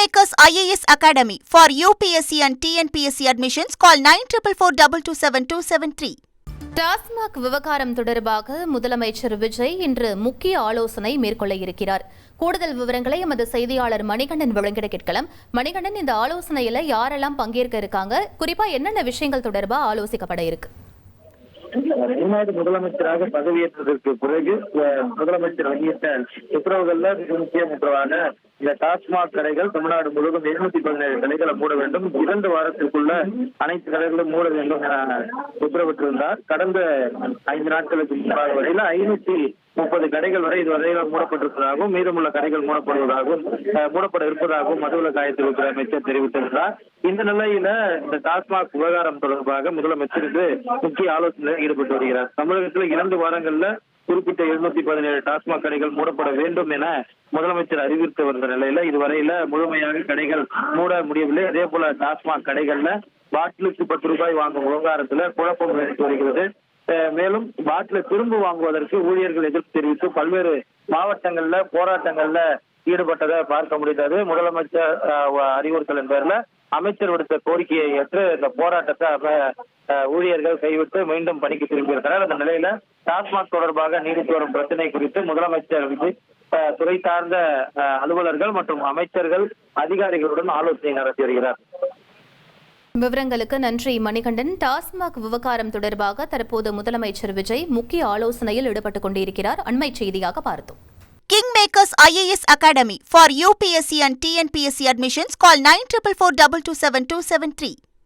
Kingmakers IAS Academy for UPSC and TNPSC admissions. Call 9444227273. TASMAC விவகாரம் தொடர்பாக முதலமைச்சர் விஜய் இன்று முக்கிய ஆலோசனை மேற்கொள்ள இருக்கிறார். கூடுதல் விவரங்களை எமது செய்தியாளர் மணிகண்டன் வழங்கிட கேட்கலாம். மணிகண்டன், இந்த ஆலோசனையில யாரெல்லாம் பங்கேற்க இருக்காங்க, குறிப்பா என்னென்ன விஷயங்கள் தொடர்பா ஆலோசிக்கப்பட இருக்கு? தமிழ்நாடு முதலமைச்சராக பதவியேற்றதற்கு பிறகு முதலமைச்சர் வெளியிட்ட உத்தரவுகள்ல மிக முக்கிய உத்தரவான இந்த டாஸ்மாக் கடைகள் தமிழ்நாடு முழுவதும் 717 கடைகளை மூட வேண்டும், 2 வாரத்திற்குள்ள அனைத்து கடைகளும் மூட வேண்டும் என உத்தரவிட்டிருந்தார். கடந்த 5 நாட்களுக்கு முன்பாக வரையில 530 கடைகள் வரை இதுவரையில மூடப்பட்டிருப்பதாகவும் மீதமுள்ள கடைகள் மூடப்பட இருப்பதாகவும் மதுவிலக்கு ஆயத்துறை அமைச்சர் தெரிவித்திருந்தார். இந்த நிலையில இந்த டாஸ்மாக் விவகாரம் தொடர்பாக முதலமைச்சருக்கு முக்கிய ஆலோசனையில் ஈடுபட்டு வருகிறார். தமிழகத்தில் 2 வாரங்கள்ல குறிப்பிட்ட 717 டாஸ்மாக் கடைகள் மூடப்பட வேண்டும் என முதலமைச்சர் அறிவித்து வந்த நிலையில இதுவரையில முழுமையாக கடைகள் மூட முடியவில்லை. அதே போல டாஸ்மாக் கடைகள்ல பாட்டிலுக்கு 10 ரூபாய் வாங்கும் விவகாரத்துல குழப்பம் ஏற்பட்டு வருகிறது. மேலும் பாட்டிலை திரும்ப வாங்குவதற்கு ஊழியர்கள் எதிர்ப்பு தெரிவித்து பல்வேறு மாவட்டங்கள்ல போராட்டங்கள்ல ஈடுபட்டதை பார்க்க முடிந்தது. முதலமைச்சர் அறிவுறுத்தலின் பேர்ல அமைச்சர் விடுத்த கோரிக்கையை ஏற்று இந்த போராட்டத்தை ஊழியர்கள் கைவிட்டு மீண்டும் பணிக்கு திரும்பியிருக்கிறார். அந்த நிலையில டாஸ்மாக் தொடர்பாக நீடித்து வரும் பிரச்சனை குறித்து முதலமைச்சர் விஜய் துறை சார்ந்த அலுவலர்கள் மற்றும் அமைச்சர்கள் அதிகாரிகளுடன் ஆலோசனை நடத்தி வருகிறார். விவரங்களுக்கு நன்றி மணிகண்டன். டாஸ்மாக் விவகாரம் தொடர்பாக தற்போது முதலமைச்சர் விஜய் முக்கிய ஆலோசனையில் ஈடுபட்டுக் கொண்டிருக்கிறார். அண்மை செய்தியாக பார்த்தோம். Kingmakers IAS Academy for UPSC and TNPSC admissions. Call 9444227273.